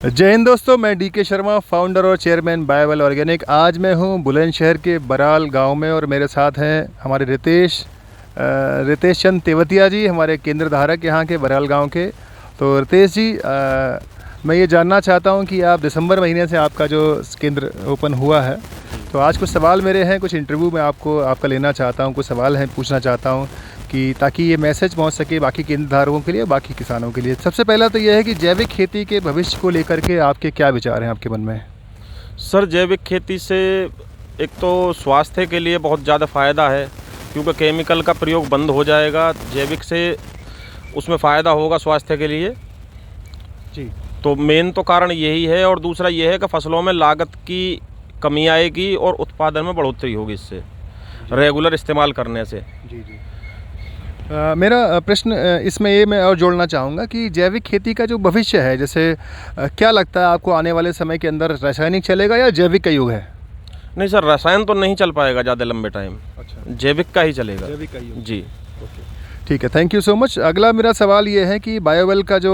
जय हिंद दोस्तों, मैं डीके शर्मा, फाउंडर और चेयरमैन बायोवेल ऑर्गेनिक। आज मैं हूं बुलंदशहर के बराल गांव में और मेरे साथ हैं हमारे रितेश चंद तेवतिया जी, हमारे केंद्र धारक यहाँ के बराल गांव के। तो रितेश जी, मैं ये जानना चाहता हूं कि आप दिसंबर महीने से आपका जो केंद्र ओपन हुआ है, तो आज कुछ सवाल मेरे हैं, कुछ इंटरव्यू में आपका लेना चाहता हूँ, कुछ सवाल हैं पूछना चाहता हूँ कि ताकि ये मैसेज पहुंच सके बाकी केंद्रधारकों के लिए, बाकी किसानों के लिए। सबसे पहला तो ये है कि जैविक खेती के भविष्य को लेकर के आपके क्या विचार हैं आपके मन में? सर, जैविक खेती से एक तो स्वास्थ्य के लिए बहुत ज़्यादा फ़ायदा है, क्योंकि केमिकल का प्रयोग बंद हो जाएगा। जैविक से उसमें फ़ायदा होगा स्वास्थ्य के लिए जी। तो मेन तो कारण यही है। और दूसरा ये है कि फसलों में लागत की कमी आएगी और उत्पादन में बढ़ोतरी होगी इससे, रेगुलर इस्तेमाल करने से। जी जी। मेरा प्रश्न इसमें ये मैं और जोड़ना चाहूँगा कि जैविक खेती का जो भविष्य है, जैसे क्या लगता है आपको आने वाले समय के अंदर रासायनिक चलेगा या जैविक का युग है? नहीं सर, रसायन तो नहीं चल पाएगा ज़्यादा लंबे टाइम। अच्छा, जैविक का ही चलेगा। जैविक का युग। जी, ठीक है, थैंक यू सो मच। अगला मेरा सवाल ये है कि बायोवेल का जो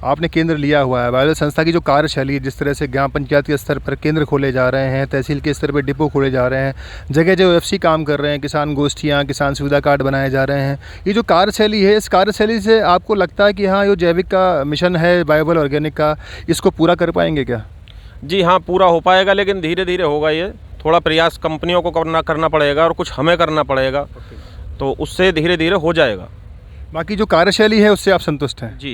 आपने केंद्र लिया हुआ है, बायोवेल संस्था की जो कार्यशैली, जिस तरह से ग्राम पंचायत के स्तर पर केंद्र खोले जा रहे हैं, तहसील के स्तर पर डिपो खोले जा रहे हैं, जगह जो एफसी काम कर रहे हैं, किसान गोष्ठियाँ, किसान सुविधा कार्ड बनाए जा रहे हैं, ये जो कार्यशैली है, इस कार्यशैली से आपको लगता है कि हाँ, ये जैविक का मिशन है बायोवेल ऑर्गेनिक का, इसको पूरा कर पाएंगे क्या? जी हाँ, पूरा हो पाएगा, लेकिन धीरे धीरे होगा। ये थोड़ा प्रयास कंपनियों को करना पड़ेगा और कुछ हमें करना पड़ेगा, तो उससे धीरे धीरे हो जाएगा। बाकी जो कार्यशैली है उससे आप संतुष्ट हैं? जी।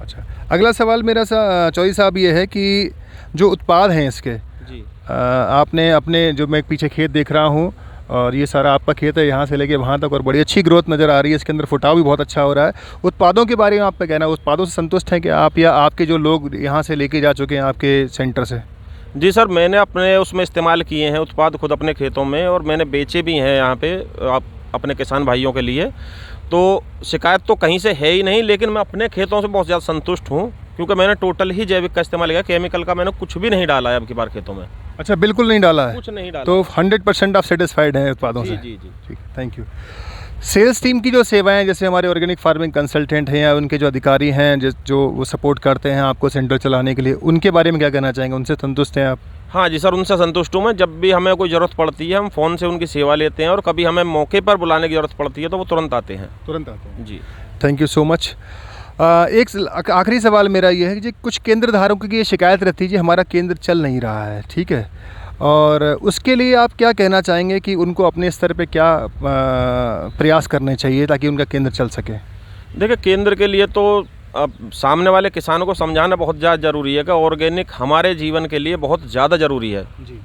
अच्छा, अगला सवाल मेरा चौधरी साहब ये है कि जो उत्पाद हैं इसके, जी। आपने अपने, जो मैं पीछे खेत देख रहा हूँ और ये सारा आपका खेत है, यहाँ से लेके वहाँ तक, और बड़ी अच्छी ग्रोथ नज़र आ रही है, इसके अंदर फुटाव भी बहुत अच्छा हो रहा है। उत्पादों के बारे में आपका कहना है, उत्पादों से संतुष्ट हैं कि आप, या आपके जो लोग यहाँ से लेके जा चुके हैं आपके सेंटर से? जी सर, मैंने अपने उसमें इस्तेमाल किए हैं उत्पाद खुद अपने खेतों में, और मैंने बेचे भी हैं यहाँ पे अपने किसान भाइयों के लिए। तो शिकायत तो कहीं से है ही नहीं, लेकिन मैं अपने खेतों से बहुत ज़्यादा संतुष्ट हूँ, क्योंकि मैंने टोटल ही जैविक का इस्तेमाल किया। केमिकल का मैंने कुछ भी नहीं डाला है अब की बार खेतों में। अच्छा, बिल्कुल नहीं डाला है? कुछ नहीं डाला। तो 100% आप सेटिस्फाइड हैं उत्पादों से? जी जी। ठीक, थैंक यू। सेल्स टीम की जो सेवाएं, जैसे हमारे ऑर्गेनिक फार्मिंग कंसल्टेंट हैं या उनके जो अधिकारी हैं, जो वो सपोर्ट करते हैं आपको सेंटर चलाने के लिए, उनके बारे में क्या कहना चाहेंगे? उनसे संतुष्ट हैं आप? हाँ जी सर, उनसे संतुष्ट हूँ मैं। जब भी हमें कोई ज़रूरत पड़ती है, हम फ़ोन से उनकी सेवा लेते हैं, और कभी हमें मौके पर बुलाने की ज़रूरत पड़ती है तो वो तुरंत आते हैं। तुरंत आते हैं? जी। Thank you so much. एक आखिरी सवाल मेरा ये है कि कुछ केंद्र धारकों की ये शिकायत रहती है कि हमारा केंद्र चल नहीं रहा है, ठीक है, और उसके लिए आप क्या कहना चाहेंगे कि उनको अपने स्तर पे क्या प्रयास करने चाहिए ताकि उनका केंद्र चल सके? देखिए, केंद्र के लिए तो अब सामने वाले किसानों को समझाना बहुत ज़्यादा ज़रूरी है कि ऑर्गेनिक हमारे जीवन के लिए बहुत ज़्यादा ज़रूरी है। जी।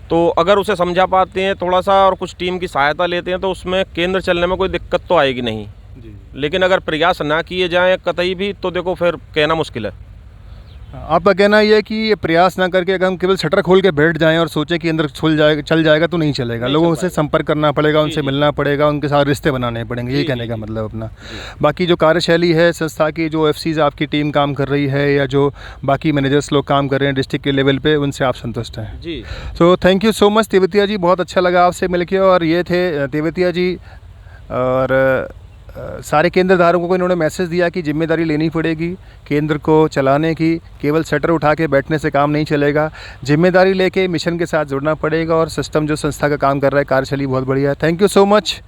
तो अगर उसे समझा पाते हैं थोड़ा सा, और कुछ टीम की सहायता लेते हैं, तो उसमें केंद्र चलने में कोई दिक्कत तो आएगी नहीं। जी। लेकिन अगर प्रयास ना किए जाएँ कतई भी, तो देखो फिर कहना मुश्किल है। आपका कहना ये है कि ये प्रयास ना करके अगर हम केवल शटर खोल के बैठ जाएं और सोचें कि अंदर चल जाएगा तो नहीं चलेगा। लोगों से संपर्क करना पड़ेगा, उनसे मिलना पड़ेगा, उनके साथ रिश्ते बनाने पड़ेंगे, यही कहने का मतलब अपना। बाकी जो कार्यशैली है संस्था की, जो एफसीज आपकी टीम काम कर रही है या जो बाकी मैनेजर्स लोग काम कर रहे हैं डिस्ट्रिक्ट के लेवल पे, उनसे आप संतुष्ट हैं? जी। So thank you so much Tewatia ji, बहुत अच्छा लगा आपसे मिलके। और ये थे तेवतिया जी, और सारे केंद्र धारकों को इन्होंने मैसेज दिया कि जिम्मेदारी लेनी पड़ेगी केंद्र को चलाने की। केवल शटर उठा के बैठने से काम नहीं चलेगा, जिम्मेदारी लेके मिशन के साथ जुड़ना पड़ेगा, और सिस्टम जो संस्था का काम कर रहा है, कार्यशैली बहुत बढ़िया है। Thank you so much.